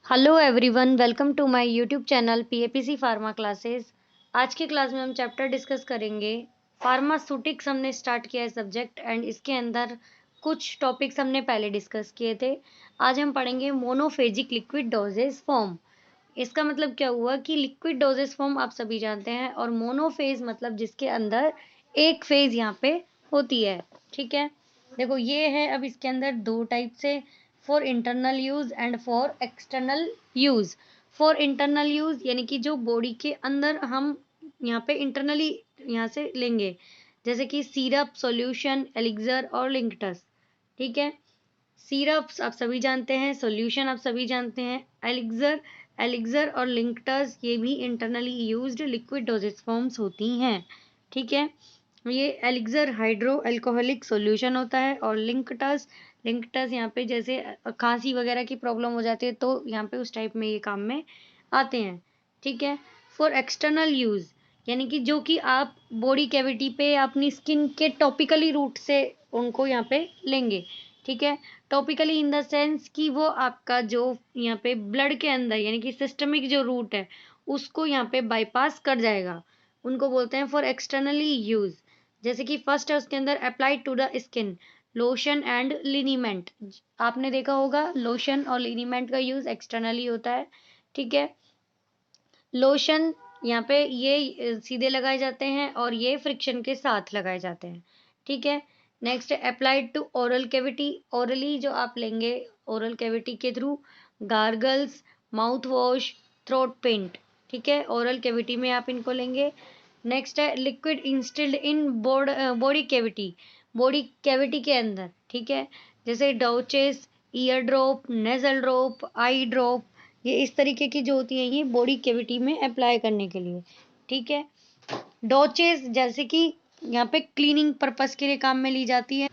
Hello everyone, welcome to my YouTube channel PAPC pharma classes. आज की class में हम चैप्टर डिस्कस करेंगे। फार्मास्यूटिक्स हमने स्टार्ट किया है सब्जेक्ट एंड इसके अंदर कुछ टॉपिक्स हमने पहले डिस्कस किए थे। आज हम पढ़ेंगे मोनोफेजिक लिक्विड डोजेज फॉर्म। इसका मतलब क्या हुआ कि लिक्विड डोजेज फॉर्म आप सभी जानते हैं और मोनोफेज मतलब जिसके अंदर एक फेज यहाँ पे होती है। ठीक है, देखो ये है। अब इसके अंदर दो टाइप से, for internal use and for external use. For internal use यानी कि जो बॉडी के अंदर हम यहाँ पे इंटरनली यहाँ से लेंगे, जैसे कि सिरप, सॉल्यूशन, एलिक्सर और लिंक्टस। ठीक है, सिरप्स आप सभी जानते हैं, सॉल्यूशन आप सभी जानते हैं, एलिक्सर एलिक्सर और लिंक्टस ये भी internally used liquid dosages forms होती हैं। ठीक है, ये एलिक्सर हाइड्रो अल्कोहलिक सॉल्यूशन होता है और लिंक्टस यहाँ पे जैसे खांसी वगैरह की प्रॉब्लम हो जाती है तो यहाँ पे उस टाइप में ये काम में आते हैं। ठीक है, फॉर एक्सटर्नल यूज यानी कि जो कि आप बॉडी कैविटी पे अपनी स्किन के टॉपिकली रूट से उनको यहाँ पे लेंगे। ठीक है, टॉपिकली इन द सेंस कि वो आपका जो यहाँ पे ब्लड के अंदर यानी कि सिस्टमिक जो रूट है उसको यहाँ पे बाईपास कर जाएगा, उनको बोलते हैं फॉर एक्सटर्नली यूज। जैसे कि फर्स्ट है उसके अंदर applied to the skin, lotion and liniment. आपने देखा होगा लोशन और लिनीमेंट का यूज एक्सटर्नली होता है। ठीक है, लोशन यहाँ पे ये सीधे लगाए जाते हैं और ये फ्रिक्शन के साथ लगाए जाते हैं। ठीक है, नेक्स्ट है applied to oral cavity. Orally जो आप लेंगे ओरल कैविटी के through, gargles, mouth wash, throat paint. ठीक है, ओरल कैविटी में आप इनको लेंगे। नेक्स्ट है liquid instilled in body cavity, body cavity के अंदर। ठीक है, जैसे डाउचेस, ईयर ड्रॉप, नेजल ड्रॉप, आई ड्रॉप, ये इस तरीके की जो होती है ये बॉडी कैविटी में अप्लाई करने के लिए। ठीक है, डॉचेस जैसे कि यहाँ पे क्लीनिंग पर्पस के लिए काम में ली जाती है।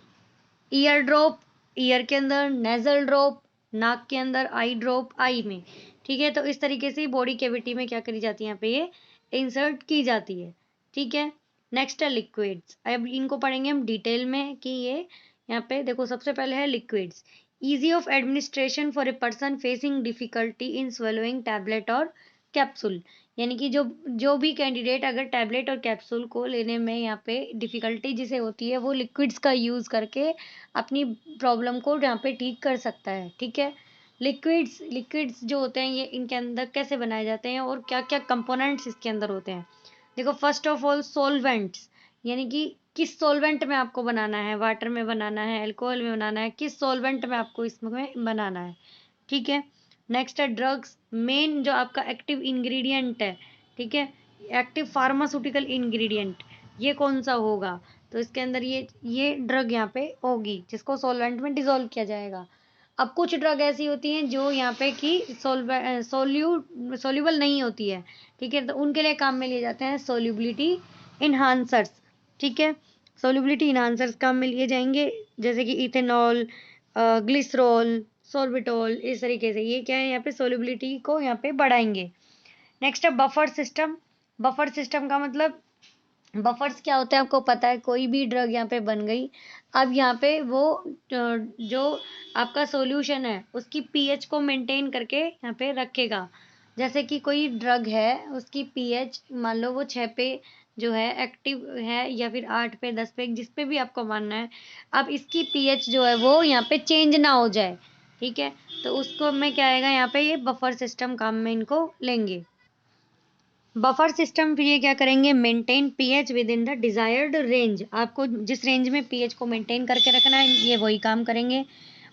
ईयर ड्रॉप ईयर के अंदर, नेजल ड्रॉप नाक के अंदर, आई ड्रॉप आई में। ठीक है, तो इस तरीके से बॉडी कैविटी में क्या करी जाती है, यहाँ पे ये इंसर्ट की जाती है। ठीक है, नेक्स्ट है लिक्विड्स। अब इनको पढ़ेंगे हम डिटेल में कि ये यहाँ पे देखो। सबसे पहले है liquids, easy of administration for a person facing difficulty in swallowing tablet और कैप्सूल। यानी कि जो जो भी कैंडिडेट अगर टैबलेट और कैप्सूल को लेने में यहाँ पे डिफिकल्टी जिसे होती है वो लिक्विड्स का यूज करके अपनी प्रॉब्लम को यहाँ पे ठीक कर सकता है। ठीक है, लिक्विड्स जो होते हैं ये इनके अंदर कैसे बनाए जाते हैं और क्या क्या कंपोनेंट्स इसके अंदर होते हैं। देखो फर्स्ट ऑफ ऑल सॉल्वेंट्स, यानी कि किस सॉल्वेंट में आपको बनाना है, वाटर में बनाना है, अल्कोहल में बनाना है, किस सॉल्वेंट में आपको इसमें बनाना है। ठीक है, नेक्स्ट है ड्रग्स, मेन जो आपका एक्टिव इंग्रेडिएंट है। ठीक है, एक्टिव फार्मास्यूटिकल इंग्रेडिएंट ये कौन सा होगा, तो इसके अंदर ये ड्रग यहाँ पे होगी जिसको सॉल्वेंट में डिसॉल्व किया जाएगा। अब कुछ ड्रग ऐसी होती हैं जो यहाँ पे कि सोल्यूबल नहीं होती है। ठीक है, तो उनके लिए काम में लिए जाते हैं सोल्यूबिलिटी इन्हांसर्स। ठीक है, सोल्यूबिलिटी इन्हांसर्स काम में लिए जाएंगे, जैसे कि इथेनॉल, ग्लिसरॉल, सोर्बिटॉल। इस तरीके से ये क्या है, यहाँ पे सोल्यूबिलिटी को यहाँ पे बढ़ाएंगे। नेक्स्ट है बफर सिस्टम। बफर सिस्टम का मतलब, बफर्स क्या होते हैं आपको पता है, कोई भी ड्रग यहाँ पे बन गई, अब यहाँ पे वो जो आपका सॉल्यूशन है उसकी पीएच को मेंटेन करके यहाँ पे रखेगा। जैसे कि कोई ड्रग है उसकी पीएच मान लो वो 6 पे जो है एक्टिव है या फिर 8 पे, 10 पे, जिस पे भी आपको मानना है। अब इसकी पीएच जो है वो यहाँ पे चेंज ना हो जाए। ठीक है, तो उसको में क्या आएगा, यहाँ पे ये बफर सिस्टम काम में इनको लेंगे। बफर सिस्टम फिर ये क्या करेंगे, maintain pH with in the desired range. आपको जिस रेंज में पीएच को मेंटेन करके रखना है ये वही काम करेंगे।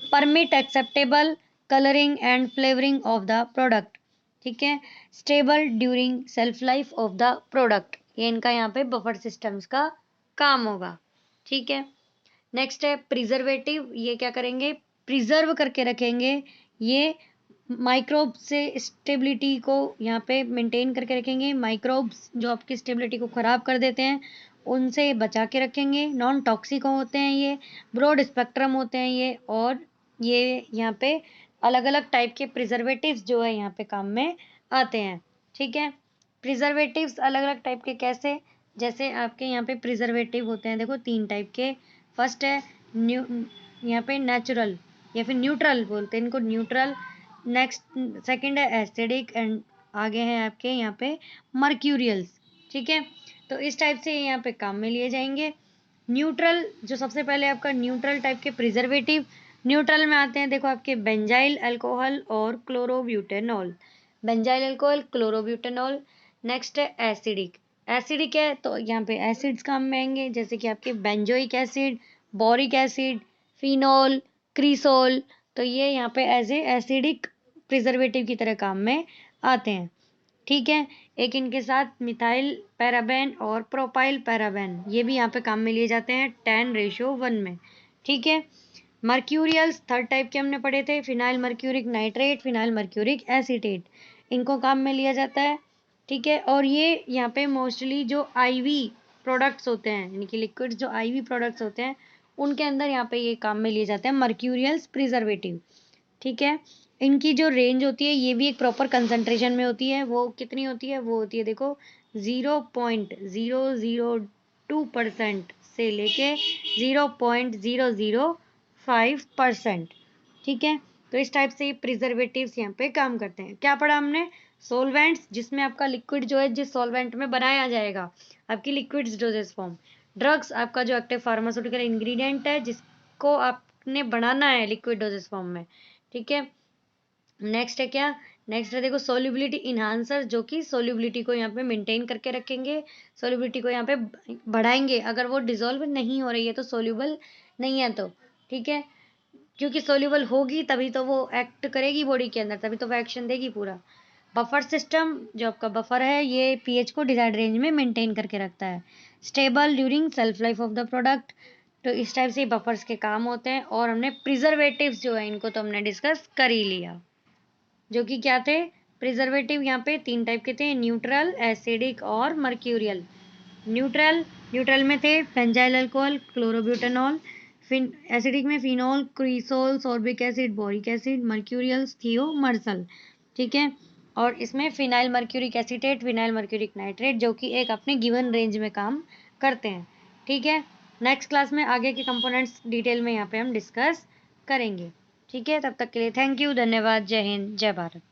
Permit acceptable colouring and flavouring of the product. ठीक है, stable during self life of the product, ये इनका यहाँ पे बफर सिस्टम्स का काम होगा। ठीक है, नेक्स्ट है प्रिजर्वेटिव, ये क्या करेंगे, प्रिजर्व करके रखेंगे। ये माइक्रोब से स्टेबिलिटी को यहाँ पे मेंटेन करके रखेंगे। माइक्रोब्स जो आपकी स्टेबिलिटी को ख़राब कर देते हैं उनसे बचा के रखेंगे। नॉन टॉक्सिक होते हैं ये, ब्रॉड स्पेक्ट्रम होते हैं ये, और ये यहाँ पे अलग अलग टाइप के प्रिजर्वेटिव्स जो है यहाँ पे काम में आते हैं। ठीक है, प्रिजर्वेटिव्स अलग अलग टाइप के कैसे, जैसे आपके यहाँ पे प्रिजर्वेटिव होते हैं देखो 3 टाइप के। फर्स्ट है न्यू यहाँ पे नेचुरल या फिर न्यूट्रल बोलते हैं इनको, न्यूट्रल। नेक्स्ट सेकंड है एसिडिक एंड आगे हैं आपके यहाँ पे मर्क्यूरियल्स। ठीक है, तो इस टाइप से यहाँ पे काम में लिए जाएंगे। न्यूट्रल, जो सबसे पहले आपका न्यूट्रल टाइप के प्रिजर्वेटिव, न्यूट्रल में आते हैं देखो आपके बेंजाइल अल्कोहल और chlorobutanol. Benzyl alcohol, chlorobutanol. Next है एसिडिक। एसिडिक है तो यहाँ पे एसिड्स काम में आएंगे, जैसे कि आपके benzoic acid, boric acid, phenol, cresol. तो ये यहाँ पे एज ए एसिडिक प्रिजर्वेटिव की तरह काम में आते हैं। ठीक है, एक इनके साथ मिथाइल पैराबेन और प्रोपाइल पैराबेन, ये भी यहाँ पे काम में लिए जाते हैं 10:1 में। ठीक है, मर्क्यूरियल्स थर्ड टाइप के हमने पढ़े थे, phenyl mercuric nitrate, phenyl mercuric acetate, इनको काम में लिया जाता है। ठीक है, और ये यहाँ पे मोस्टली जो आईवी प्रोडक्ट्स होते हैं, यानी कि लिक्विड्स जो आईवी प्रोडक्ट्स होते हैं, उनके अंदर यहाँ पे ये काम में लिए जाते हैं मर्क्यूरियल्स प्रिजर्वेटिव। ठीक है, इनकी जो रेंज होती है ये भी एक प्रॉपर कंसंट्रेशन में होती है। वो कितनी होती है? वो होती है देखो 0.002% से लेके 0.005%। ठीक है, तो इस टाइप से प्रिजर्वेटिव्स यहाँ पे काम करते हैं। क्या पढ़ा हमने? सोलवेंट्स, जिसमें आपका लिक्विड जो है जिस सॉल्वेंट में बनाया जाएगा, आपकी लिक्विड्स डोजेस फॉर्म। ड्रग्स, आपका जो एक्टिव फार्मास्यूटिकल इंग्रेडिएंट है जिसको आपने बनाना है लिक्विड डोजेस फॉर्म में। ठीक है, नेक्स्ट है क्या? नेक्स्ट है देखो सोल्युबिलिटी इन्हांसर, जो कि सोल्युबिलिटी को यहाँ पे मेंटेन करके रखेंगे, सोल्युबिलिटी को यहाँ पे बढ़ाएंगे। अगर वो डिसॉल्व नहीं हो रही है तो सोल्यूबल नहीं है तो। ठीक है, क्योंकि सोल्यूबल होगी तभी तो वो एक्ट करेगी बॉडी के अंदर, तभी तो वो एक्शन देगी पूरा। बफर सिस्टम, जो आपका बफर है ये पीएच को डिजायर्ड रेंज में मेंटेन करके रखता है। Stable during self life of the product, तो इस टाइप से बफर्स के काम होते हैं। और हमने प्रिजर्वेटिव्स जो है इनको तो हमने डिस्कस कर ही लिया, जो कि क्या थे? प्रिजर्वेटिव यहाँ पे 3 टाइप के थे, न्यूट्रल, एसिडिक और मर्क्यूरियल। न्यूट्रल, न्यूट्रल में थे बेंजाइल अल्कोहल, क्लोरोब्यूटेनॉल। फिन एसिडिक में phenol, cresol, sorbic acid, boric acid, mercurials, thiomersal. ठीक है, और इसमें phenyl mercuric acetate, phenyl mercuric nitrate, जो कि एक अपने गिवन रेंज में काम करते हैं। ठीक है, नेक्स्ट क्लास में आगे के कंपोनेंट्स डिटेल में यहाँ पे हम डिस्कस करेंगे। ठीक है, तब तक के लिए थैंक यू, धन्यवाद, जय हिंद, जय भारत।